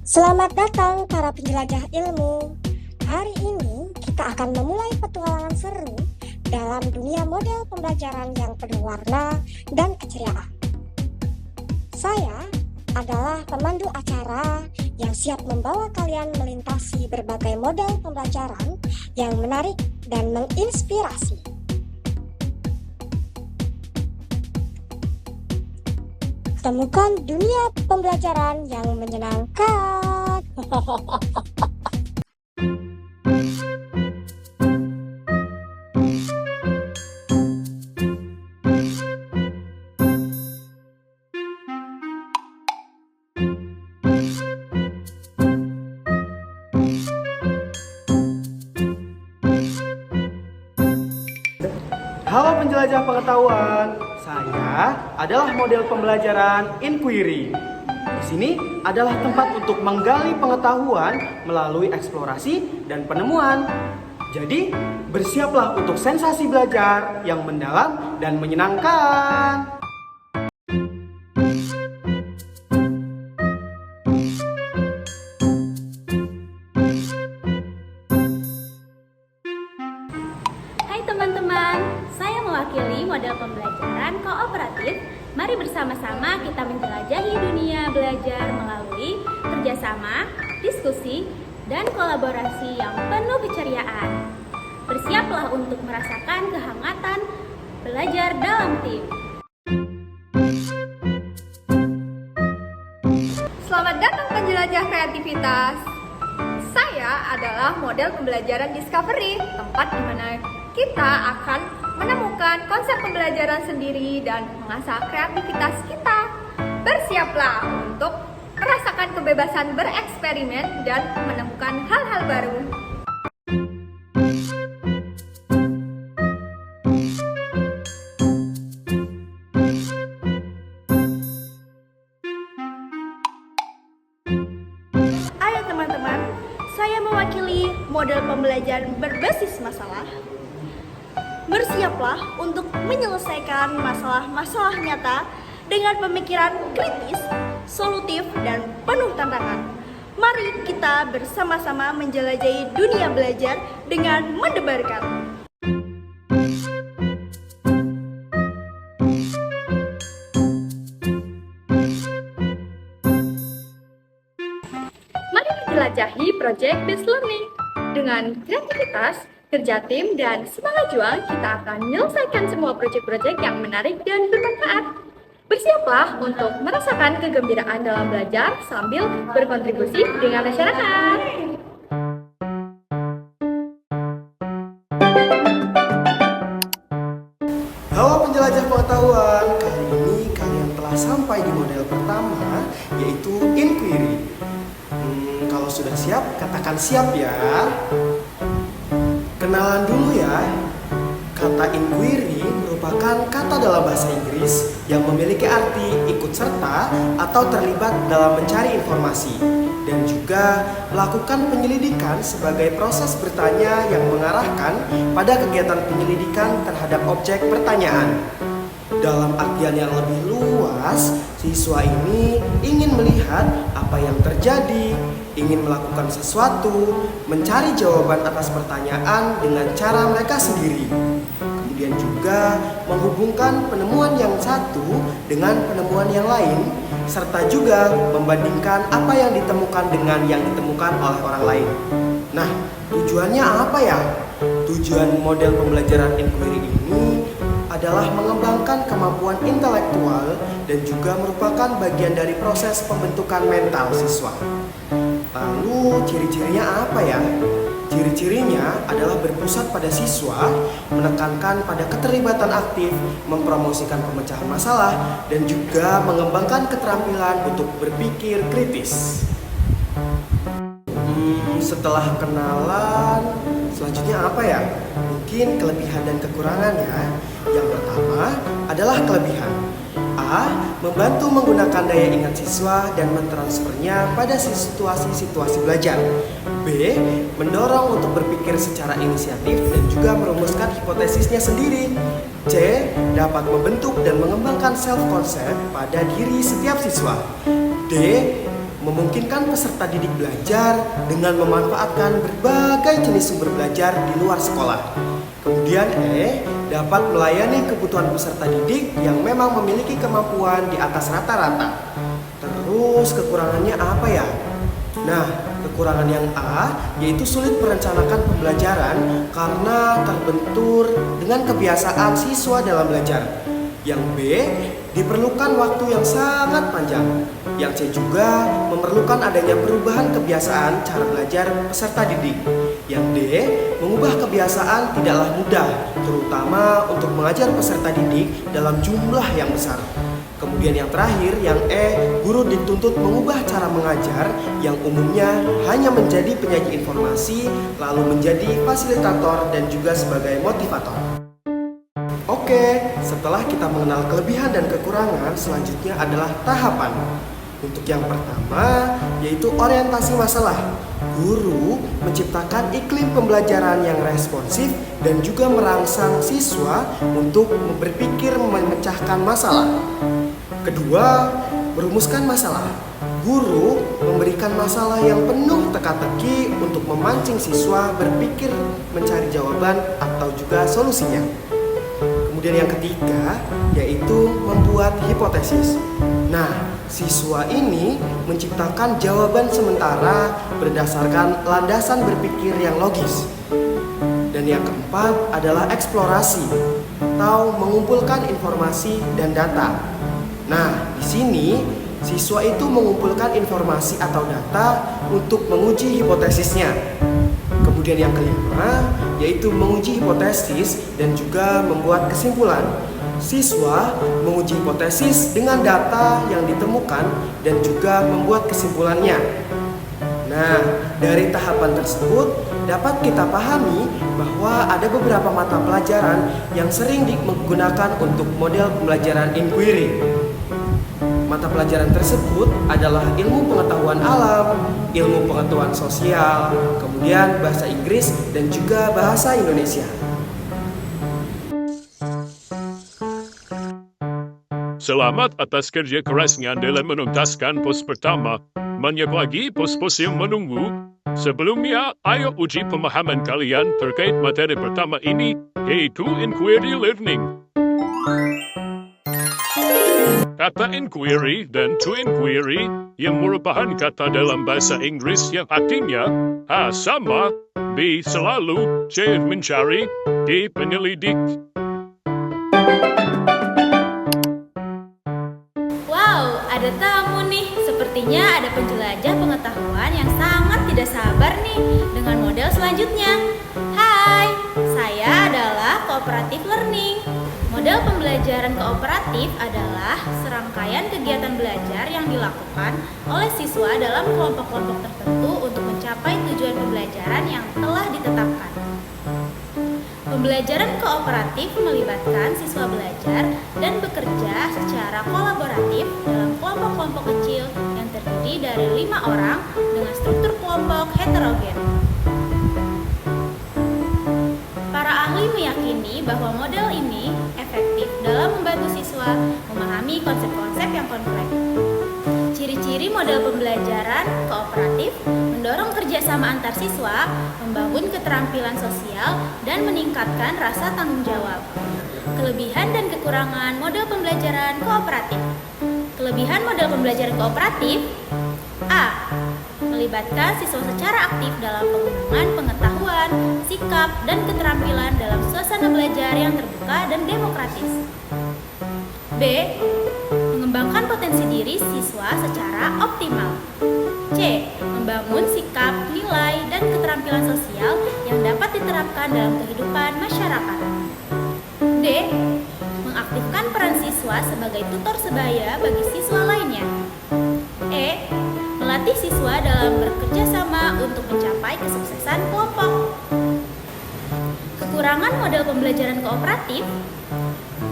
Selamat datang para penjelajah ilmu. Hari ini kita akan memulai petualangan seru dalam dunia model pembelajaran yang penuh warna dan keceriaan. Saya adalah pemandu acara yang siap membawa kalian melintasi berbagai model pembelajaran yang menarik dan menginspirasi. Temukan dunia pembelajaran yang menyenangkan. Halo penjelajah pengetahuan, saya adalah model pembelajaran Inquiry. Di sini adalah tempat untuk menggali pengetahuan melalui eksplorasi dan penemuan. Jadi, bersiaplah untuk sensasi belajar yang mendalam dan menyenangkan. Hai teman-teman, saya mewakili model pembelajaran kooperatif. Mari bersama-sama kita menjelajahi dunia belajar melalui kerjasama, diskusi, dan kolaborasi yang penuh keceriaan. Bersiaplah untuk merasakan kehangatan belajar dalam tim. Selamat datang penjelajah kreativitas. Saya adalah model pembelajaran Discovery, tempat di mana kita akan menemukan konsep pembelajaran sendiri dan mengasah kreativitas kita. Bersiaplah untuk merasakan kebebasan bereksperimen dan menemukan hal-hal baru. Ayo teman-teman, saya mewakili model pembelajaran berbasis masalah. Bersiaplah untuk menyelesaikan masalah-masalah nyata dengan pemikiran kritis, solutif, dan penuh tantangan. Mari kita bersama-sama menjelajahi dunia belajar dengan mendebarkan. Mari menjelajahi Project Based Learning. Dengan kreativitas, kerja tim, dan semangat juang, kita akan menyelesaikan semua proyek-proyek yang menarik dan bermanfaat. Bersiaplah untuk merasakan kegembiraan dalam belajar sambil berkontribusi dengan masyarakat. Halo penjelajah pengetahuan, kali ini kalian telah sampai di model pertama, yaitu Inquiry. Kalau sudah siap, katakan siap ya. Kenalan dulu ya. Kata inquiry merupakan kata dalam bahasa Inggris yang memiliki arti ikut serta atau terlibat dalam mencari informasi dan juga melakukan penyelidikan sebagai proses bertanya yang mengarahkan pada kegiatan penyelidikan terhadap objek pertanyaan. Dalam artian yang lebih luas, siswa ini ingin melihat apa yang terjadi, ingin melakukan sesuatu, mencari jawaban atas pertanyaan dengan cara mereka sendiri. Kemudian juga menghubungkan penemuan yang satu dengan penemuan yang lain, serta juga membandingkan apa yang ditemukan dengan yang ditemukan oleh orang lain. Nah, tujuannya apa ya? Tujuan model pembelajaran inquiry ini adalah mengembangkan kemampuan intelektual dan juga merupakan bagian dari proses pembentukan mental siswa. Lalu ciri-cirinya apa ya? Ciri-cirinya adalah berpusat pada siswa, menekankan pada keterlibatan aktif, mempromosikan pemecahan masalah, dan juga mengembangkan keterampilan untuk berpikir kritis. Setelah kenalan, selanjutnya apa ya? Mungkin kelebihan dan kekurangan ya. Yang pertama adalah kelebihan. A. Membantu menggunakan daya ingat siswa dan mentransfernya pada situasi-situasi belajar. B. Mendorong untuk berpikir secara inisiatif dan juga merumuskan hipotesisnya sendiri. C. Dapat membentuk dan mengembangkan self-concept pada diri setiap siswa. D. memungkinkan peserta didik belajar dengan memanfaatkan berbagai jenis sumber belajar di luar sekolah. Kemudian dapat melayani kebutuhan peserta didik yang memang memiliki kemampuan di atas rata-rata. Terus kekurangannya apa ya? Nah, kekurangan yang A yaitu sulit merencanakan pembelajaran karena terbentur dengan kebiasaan siswa dalam belajar. Yang B, diperlukan waktu yang sangat panjang. Yang C juga memerlukan adanya perubahan kebiasaan cara belajar peserta didik. Yang D, mengubah kebiasaan tidaklah mudah, terutama untuk mengajar peserta didik dalam jumlah yang besar. Kemudian yang terakhir, yang E, guru dituntut mengubah cara mengajar yang umumnya hanya menjadi penyaji informasi, lalu menjadi fasilitator dan juga sebagai motivator. Oke, setelah kita mengenal kelebihan dan kekurangan, selanjutnya adalah tahapan. Untuk yang pertama, yaitu orientasi masalah. Guru menciptakan iklim pembelajaran yang responsif dan juga merangsang siswa untuk berpikir memecahkan masalah. Kedua, merumuskan masalah. Guru memberikan masalah yang penuh teka-teki untuk memancing siswa berpikir mencari jawaban atau juga solusinya. Kemudian yang ketiga, yaitu membuat hipotesis. Nah, siswa ini menciptakan jawaban sementara berdasarkan landasan berpikir yang logis. Dan yang keempat adalah eksplorasi atau mengumpulkan informasi dan data. Nah, di sini siswa itu mengumpulkan informasi atau data untuk menguji hipotesisnya. Kemudian yang kelima, yaitu menguji hipotesis dan juga membuat kesimpulan. Siswa menguji hipotesis dengan data yang ditemukan dan juga membuat kesimpulannya. Nah, dari tahapan tersebut dapat kita pahami bahwa ada beberapa mata pelajaran yang sering digunakan untuk model pembelajaran inquiry. Mata pelajaran tersebut adalah ilmu pengetahuan alam, ilmu pengetahuan sosial, kemudian bahasa Inggris dan juga bahasa Indonesia. Selamat atas kerja kerasnya dalam menuntaskan pos pertama. Banyak lagi pos-pos yang menunggu. Sebelumnya, ayo uji pemahaman kalian terkait materi pertama ini, yaitu inquiry learning. Kata inquiry dan to inquiry yang merupakan kata dalam bahasa Inggris yang artinya A. Sama, B. Selalu, C. Mencari, D. Penyelidik. Wow, ada tamu nih. Sepertinya ada penjelajah pengetahuan yang sangat tidak sabar nih dengan model selanjutnya. Hai, saya adalah Cooperative Learning. Model pembelajaran kooperatif adalah serangkaian kegiatan belajar yang dilakukan oleh siswa dalam kelompok-kelompok tertentu untuk mencapai tujuan pembelajaran yang telah ditetapkan. Pembelajaran kooperatif melibatkan siswa belajar dan bekerja secara kolaboratif dalam kelompok-kelompok kecil yang terdiri dari 5 orang dengan struktur kelompok heterogen. Para ahli meyakini bahwa model ini efektif dalam membantu siswa memahami konsep-konsep yang kompleks. Ciri-ciri model pembelajaran kooperatif mendorong kerjasama antar siswa, membangun keterampilan sosial, dan meningkatkan rasa tanggung jawab. Kelebihan dan kekurangan model pembelajaran kooperatif. Kelebihan model pembelajaran kooperatif: A. Melibatkan siswa secara aktif dalam pengembangan pengetahuan, sikap, dan keterampilan dalam suasana belajar yang terbuka dan demokratis. B. Mengembangkan potensi diri siswa secara optimal. C. Membangun sikap, nilai, dan keterampilan sosial yang dapat diterapkan dalam kehidupan masyarakat. D. Mengaktifkan peran siswa sebagai tutor sebaya bagi siswa lainnya. E. Melatih siswa dalam bekerja sama untuk mencapai kesuksesan kelompok. Kekurangan model pembelajaran kooperatif: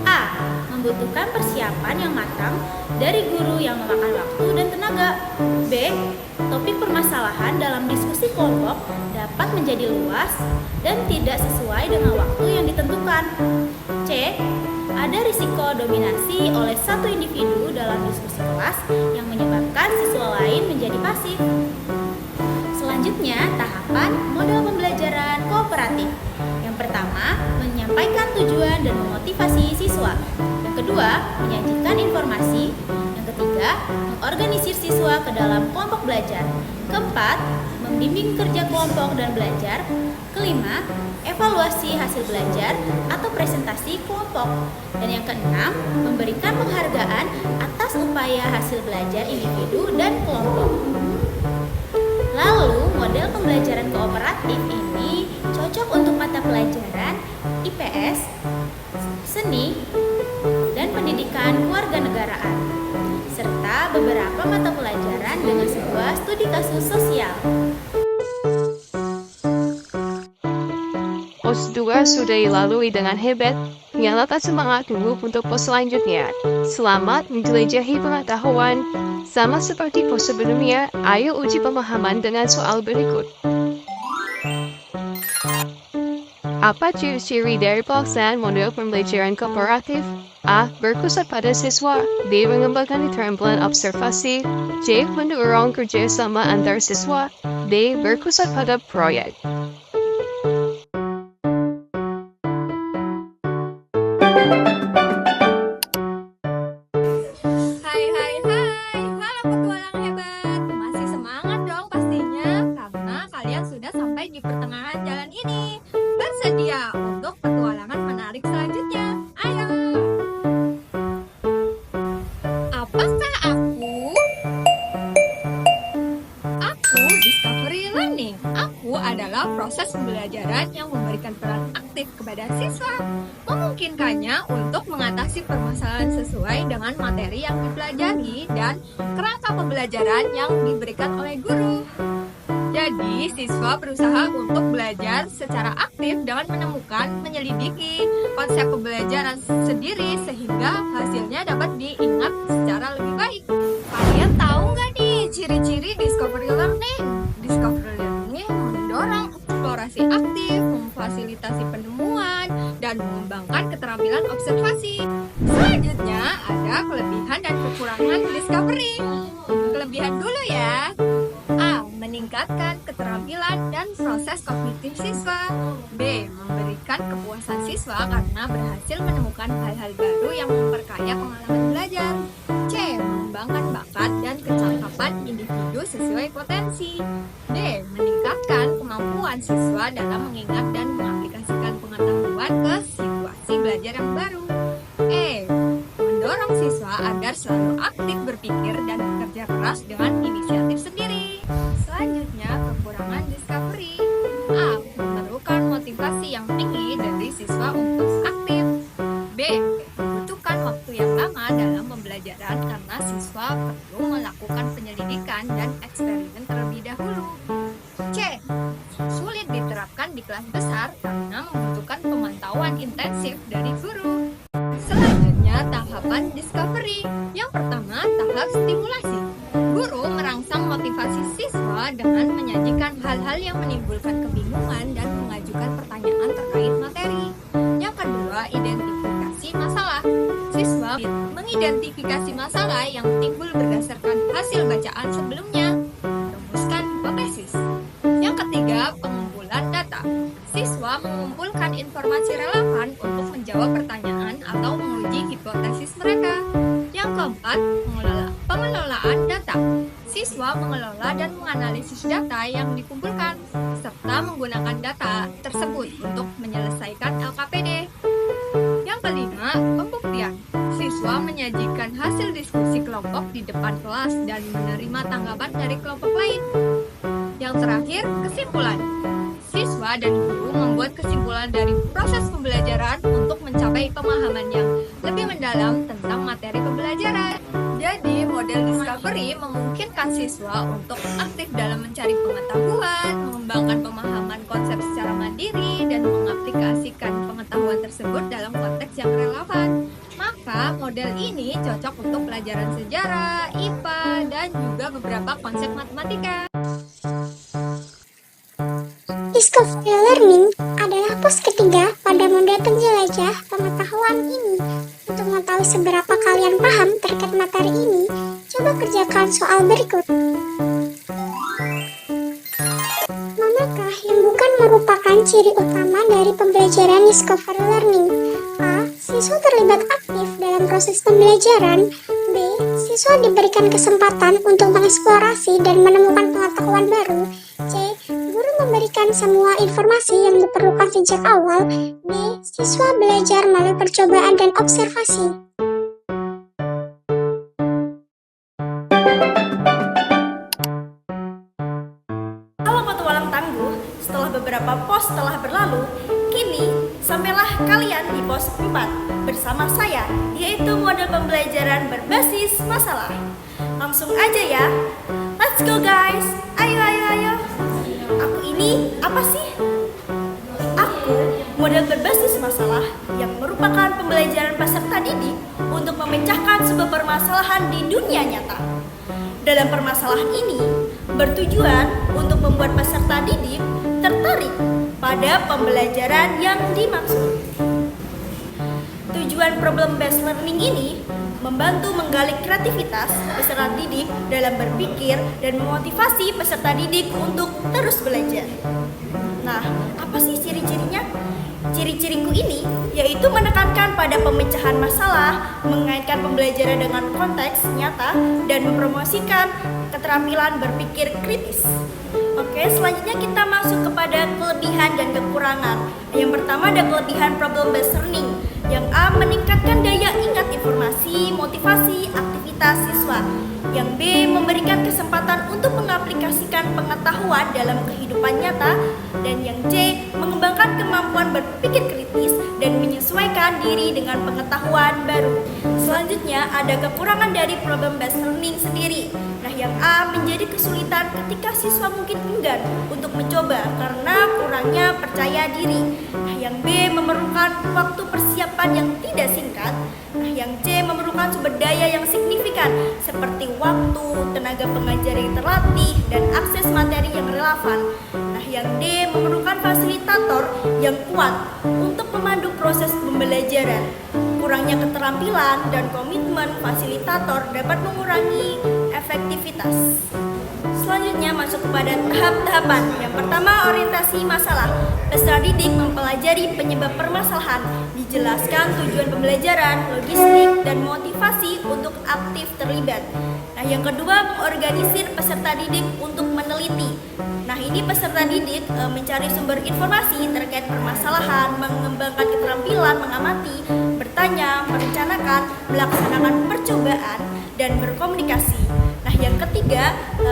A. Membutuhkan persiapan yang matang dari guru yang memakan waktu dan tenaga. B. Topik permasalahan dalam diskusi kelompok dapat menjadi luas dan tidak sesuai dengan waktu yang ditentukan. C. ada risiko dominasi oleh satu individu dalam diskusi kelas yang menyebabkan siswa lain menjadi pasif. Selanjutnya, tahapan model pembelajaran kooperatif. Yang pertama, menyampaikan tujuan dan memotivasi siswa. Yang kedua, menyajikan informasi. Yang ketiga, mengorganisir siswa ke dalam kelompok belajar. Keempat, membimbing kerja kelompok dan belajar. Kelima, evaluasi hasil belajar atau presentasi kelompok. Dan yang keenam, memberikan penghargaan atas upaya hasil belajar individu dan kelompok. Lalu, model pembelajaran kooperatif ini cocok untuk mata pelajaran IPS, seni, dan pendidikan kewarganegaraan, serta beberapa mata pelajaran dengan sebuah studi kasus sosial. Pos 2 sudah dilalui dengan hebat. Nyalakan semangat dulu untuk pos selanjutnya. Selamat menjelajahi pengetahuan. Sama seperti pos sebelumnya, ayo uji pemahaman dengan soal berikut. Apa ciri-ciri dari pelaksanaan model pembelajaran kooperatif? A. Berpusat pada siswa. B. Mengembangkan keterampilan observasi. C. Mendorong kerjasama antar siswa. D. Berpusat pada proyek. Hai, halo petualang hebat. Masih semangat dong pastinya, karena kalian sudah sampai di pertengahan jalan ini. Bersedia untuk petualangan menarik selanjutnya? Ayo. Apakah aku? Aku Discovery Learning. Aku adalah proses pembelajaran yang memberikan peran aktif kepada siswa, memungkinkannya untuk mengatasi permasalahan sesuai dengan materi yang dipelajari dan kerangka pembelajaran yang diberikan oleh guru. Jadi, siswa berusaha untuk belajar secara aktif dengan menemukan, menyelidiki konsep pembelajaran sendiri sehingga hasilnya dapat diingat secara lebih baik. Kalian tahu nggak nih ciri-ciri Discovery Learning? Discovery Learning mendorong eksplorasi aktif, memfasilitasi penemuan, dan mengembangkan keterampilan observasi. Selanjutnya, ada kelebihan dan kekurangan Discovery. Kelebihan dulu ya. A. Meningkatkan keterampilan dan proses kognitif siswa. B. Memberikan kepuasan siswa karena berhasil menemukan hal-hal baru yang memperkaya pengalaman belajar. C. Mengembangkan bakat dan kecakapan individu sesuai potensi. D. Meningkatkan kemampuan siswa dalam mengingat dan mengaplikasikan pengetahuan ke situasi belajar yang baru. E. Mendorong siswa agar selalu aktif berpikir dan bekerja keras dengan inisiatif sendiri. Selanjutnya, kekurangan Discovery. A. Memerlukan motivasi yang tinggi dari siswa untuk aktif. B. Membutuhkan waktu yang lama dalam pembelajaran karena siswa perlu melakukan penyelidikan dan eksperimen terlebih dahulu. C. Sulit diterapkan di kelas besar karena membutuhkan pemantauan intensif dari guru. Selanjutnya, tahapan Discovery. Yang pertama, tahap stimulasi. Guru merangsang motivasi siswa dengan menyajikan hal-hal yang menimbulkan kebingungan dan mengajukan pertanyaan terkait materi. Yang kedua, identifikasi masalah. Siswa mengidentifikasi masalah yang timbul berdasarkan hasil bacaan sebelumnya. Rumuskan hipotesis. Yang ketiga, pengumpulan data. Siswa mengumpulkan informasi relevan untuk menjawab pertanyaan atau menguji hipotesis mereka. Yang keempat, pengelolaan data. Siswa mengelola dan menganalisis data yang dikumpulkan, serta menggunakan data tersebut untuk menyelesaikan LKPD. Yang kelima, pembuktian. Siswa menyajikan hasil diskusi kelompok di depan kelas dan menerima tanggapan dari kelompok lain. Yang terakhir, kesimpulan. Siswa dan guru membuat kesimpulan dari proses pembelajaran untuk mencapai pemahaman yang lebih mendalam tentang materi pembelajaran. Jadi, model Discovery memungkinkan siswa untuk aktif dalam mencari pengetahuan, mengembangkan pemahaman konsep secara mandiri, dan mengaplikasikan pengetahuan tersebut dalam konteks yang relevan. Maka, model ini cocok untuk pelajaran sejarah, IPA, dan juga beberapa konsep matematika. Discovery Learning adalah pos ketiga pada model penjelajah pengetahuan. pengetahuan ini. Untuk mengetahui seberapa kalian paham terkait materi ini, coba kerjakan soal berikut. Manakah yang bukan merupakan ciri utama dari pembelajaran discovery learning? A. Siswa terlibat aktif dalam proses pembelajaran. B. Siswa diberikan kesempatan untuk mengeksplorasi dan menemukan pengetahuan baru. C. Guru memberikan semua informasi yang diperlukan sejak awal. D. Siswa belajar melalui percobaan dan observasi. Halo petualang tangguh, setelah beberapa pos telah berlalu, kini sampailah kalian di pos 4 bersama saya, yaitu model pembelajaran berbasis masalah. Langsung aja ya, let's go guys, ayo. Aku ini apa sih? Aku model berbasis masalah yang merupakan pembelajaran peserta didik untuk memecahkan sebuah permasalahan di dunia nyata. Dalam permasalahan ini bertujuan untuk membuat peserta didik tertarik pada pembelajaran yang dimaksud. Tujuan problem based learning ini membantu menggali kreativitas peserta didik dalam berpikir dan memotivasi peserta didik untuk terus belajar. Nah, apa sih ciri-cirinya? Ciri-ciriku ini yaitu menekankan pada pemecahan masalah, mengaitkan pembelajaran dengan konteks nyata, dan mempromosikan keterampilan berpikir kritis. Oke, selanjutnya kita masuk kepada kelebihan dan kekurangan. Yang pertama ada kelebihan problem based learning. Yang A, meningkatkan daya ingat informasi, motivasi, aktivitas siswa. Yang B, memberikan kesempatan untuk mengaplikasikan pengetahuan dalam kehidupan nyata. Dan yang C, mengembangkan kemampuan berpikir kritis dan menyesuaikan diri dengan pengetahuan baru. Selanjutnya ada kekurangan dari problem based learning sendiri. Nah, yang A, menjadi kesulitan ketika siswa mungkin enggan untuk mencoba karena kurangnya percaya diri. Nah, yang B, memerlukan waktu persiapan yang tidak singkat. Nah, yang C, memerlukan sumber daya yang signifikan seperti waktu, tenaga pengajar yang terlatih, dan akses materi yang relevan. Nah, yang D, memerlukan fasilitator yang kuat untuk memandu proses pembelajaran. Kurangnya keterampilan dan komitmen fasilitator dapat mengurangi efektivitas. Selanjutnya masuk kepada tahap-tahapan. Yang pertama, orientasi masalah. Peserta didik mempelajari penyebab permasalahan, dijelaskan tujuan pembelajaran, logistik, dan motivasi untuk aktif terlibat. Nah, yang kedua, mengorganisir peserta didik untuk meneliti. Nah, ini peserta didik mencari sumber informasi terkait permasalahan, mengembangkan keterampilan mengamati, bertanya, merencanakan, melaksanakan percobaan, dan berkomunikasi. Nah, yang ketiga,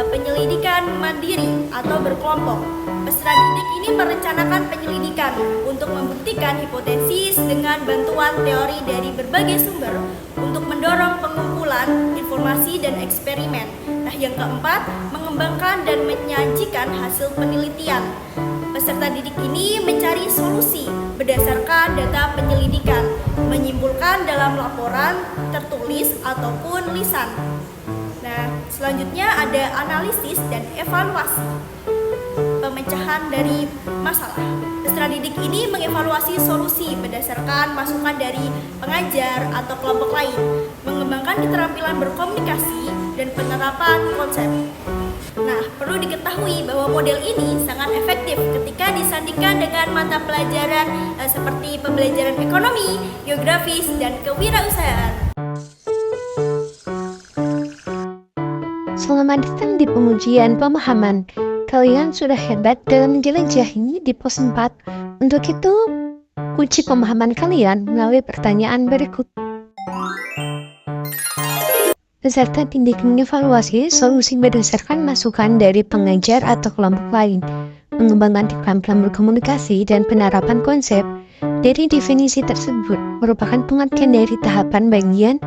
penyelidikan mandiri atau berkelompok. Peserta didik ini merencanakan penyelidikan untuk membuktikan hipotesis dengan bantuan teori dari berbagai sumber untuk mendorong pengumpulan informasi dan eksperimen. Nah, yang keempat, mengembangkan dan menyajikan hasil penelitian. Peserta didik ini mencari solusi berdasarkan data penyelidikan, menyimpulkan dalam laporan tertulis ataupun lisan. Nah, selanjutnya ada analisis dan evaluasi pemecahan dari masalah. Peserta didik ini mengevaluasi solusi berdasarkan masukan dari pengajar atau kelompok lain, mengembangkan keterampilan berkomunikasi dan penerapan konsep. Nah, perlu diketahui bahwa model ini sangat efektif ketika disandingkan dengan mata pelajaran seperti pembelajaran ekonomi, geografis, dan kewirausahaan. Selamat datang di pengujian pemahaman. Kalian sudah hebat dalam menjelajahi di pos 4. Untuk itu, uji pemahaman kalian melalui pertanyaan berikut. Peserta didik mengevaluasi solusi berdasarkan masukan dari pengajar atau kelompok lain, mengembangkan keterampilan berkomunikasi dan penerapan konsep. Dari definisi tersebut merupakan pengertian dari tahapan bagian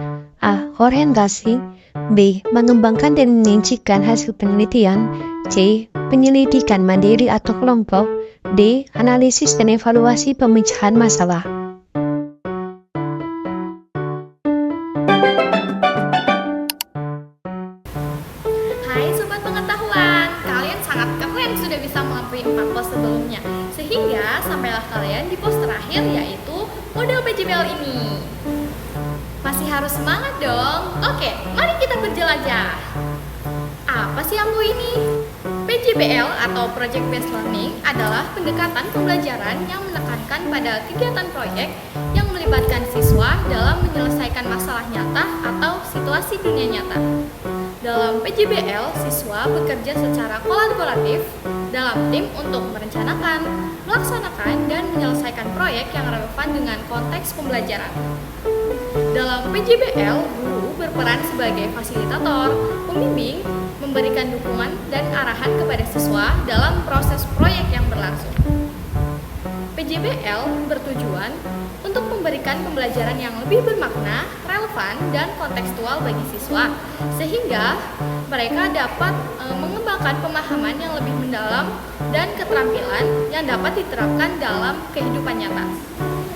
A. Orientasi, B. Mengembangkan dan menyajikan hasil penelitian, C. Penyelidikan mandiri atau kelompok, D. Analisis dan evaluasi pemecahan masalah. Hai Sobat Pengetahuan, kalian sangat keren sudah bisa melampaui 4 pos sebelumnya. Sehingga sampailah kalian di pos terakhir, yaitu model PJBL ini? Masih harus semangat dong. Oke, mari kita berjelajah. Apa sih AMBO ini? PJBL atau Project Based Learning adalah pendekatan pembelajaran yang menekankan pada kegiatan proyek yang melibatkan siswa dalam menyelesaikan masalah nyata atau situasi dunia nyata. Dalam PJBL, siswa bekerja secara kolaboratif dalam tim untuk merencanakan, melaksanakan, dan menyelesaikan proyek yang relevan dengan konteks pembelajaran. Dalam PJBL, guru berperan sebagai fasilitator, pembimbing, memberikan dukungan dan arahan kepada siswa dalam proses proyek yang berlangsung. PJBL bertujuan untuk memberikan pembelajaran yang lebih bermakna, relevan, dan kontekstual bagi siswa, sehingga mereka dapat mengembangkan pemahaman yang lebih mendalam dan keterampilan yang dapat diterapkan dalam kehidupan nyata.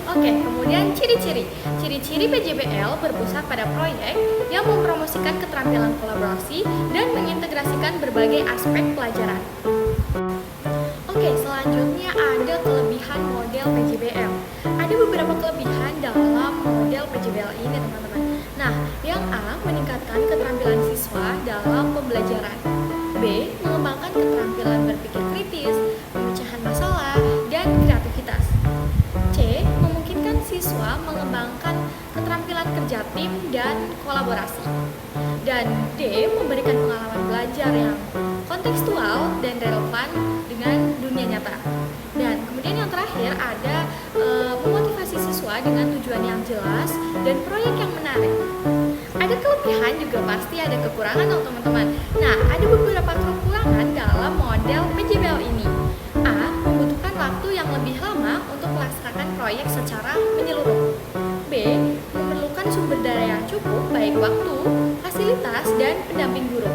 Oke, kemudian ciri-ciri. Ciri-ciri PJBL berpusat pada proyek yang mempromosikan keterampilan kolaborasi dan mengintegrasikan berbagai aspek pelajaran. Oke, selanjutnya ada kelebihan model PJBL. Ada beberapa kelebihan dalam model PJBL ini, teman-teman. Nah, yang A, meningkatkan keterampilan siswa dalam pembelajaran. B, mengembangkan keterampilan berpikir kritis, pemecahan masalah, dan kreativitas. C, memungkinkan siswa mengembangkan keterampilan kerja tim dan kolaborasi. Dan D, memberikan pengalaman belajar yang kontekstual dan relevan dengan dunia nyata. Dan kemudian yang terakhir ada memotivasi siswa dengan tujuan yang jelas dan proyek yang menarik. Ada kelebihan juga pasti ada kekurangan dong, teman-teman. Nah, ada beberapa kekurangan dalam model PJBL ini. A, membutuhkan waktu yang lebih lama untuk melaksanakan proyek secara menyeluruh. B, memerlukan sumber daya yang cukup, baik waktu, fasilitas, dan pendamping guru.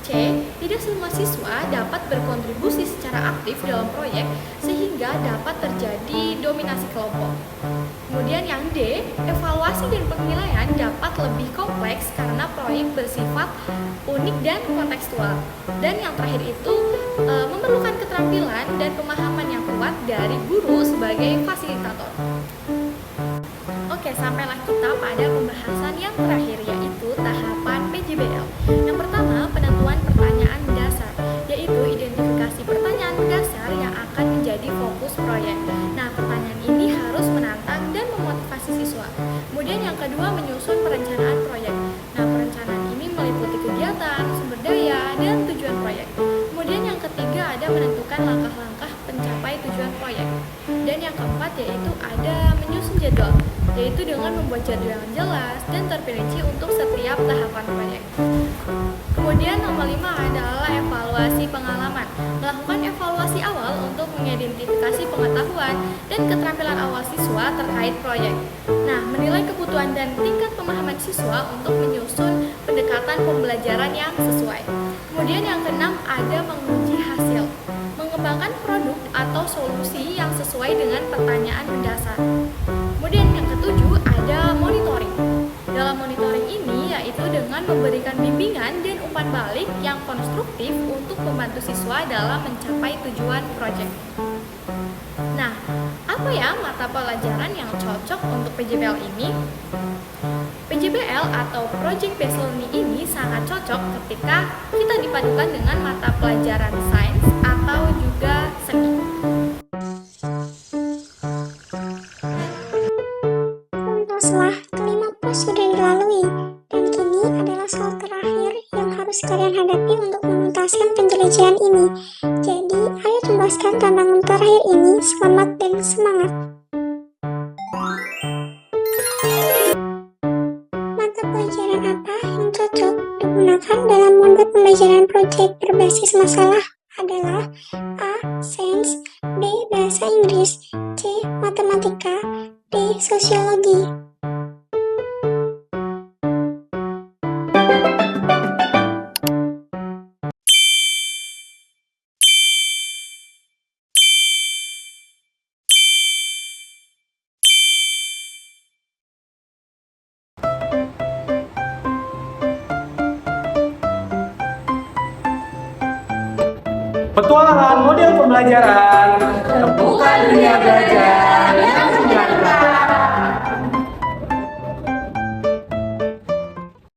C, tidak semua siswa dapat berkontribusi secara aktif dalam proyek sehingga dapat terjadi dominasi kelompok. Kemudian yang D, evaluasi dan penilaian dapat lebih kompleks karena proyek bersifat unik dan kontekstual. Dan yang terakhir itu memerlukan keterampilan dan pemahaman yang kuat dari guru sebagai fasilitator. Oke, sampailah kita pada pembahasan yang terakhir, yaitu tahapan PJBL. Yang pertama, penentuan pertanyaan mendasar, yaitu identifikasi pertanyaan mendasar yang akan menjadi fokus proyek. Nah, pertanyaan ini harus menantang dan memotivasi siswa. Kemudian yang kedua, menyusun perencanaan proyek. Nah, perencanaan ini meliputi kegiatan, sumber daya, dan tujuan proyek. Kemudian yang ketiga, ada menentukan langkah-langkah pencapai tujuan proyek. Dan yang keempat, yaitu ada menyusun jadwal, yaitu dengan membuat jadwal yang jelas dan terperinci untuk setiap tahapan proyek. Kemudian nomor 5 adalah evaluasi pengalaman. Melakukan evaluasi awal untuk mengidentifikasi pengetahuan dan keterampilan awal siswa terkait proyek. Nah, menilai kebutuhan dan tingkat pemahaman siswa untuk menyusun pendekatan pembelajaran yang sesuai. Kemudian yang keenam ada menguji hasil. Mengembangkan produk atau solusi yang sesuai dengan pertanyaan mendasar. Kemudian yang ketujuh ada monitoring. Dalam monitoring ini yaitu dengan memberikan bimbingan dan umpan balik yang konstruktif untuk membantu siswa dalam mencapai tujuan proyek. Nah, apa ya mata pelajaran yang cocok untuk PJBL ini? PJBL atau Project Based Learning ini sangat cocok ketika kita dipadukan dengan mata pelajaran sains atau juga seni. Setelah kelima pos sudah dilalui, dan kini adalah soal terakhir yang harus kalian hadapi untuk menuntaskan penjelajahan ini. Jadi, ayo tuntaskan tantangan terakhir ini. Selamat dan semangat! Mata pelajaran apa yang cocok digunakan dalam model pembelajaran proyek berbasis masalah adalah A. Sains, B. Bahasa Inggris, C. Matematika, D. Sosiologi. Petualangan model pembelajaran, temukan dunia belajar.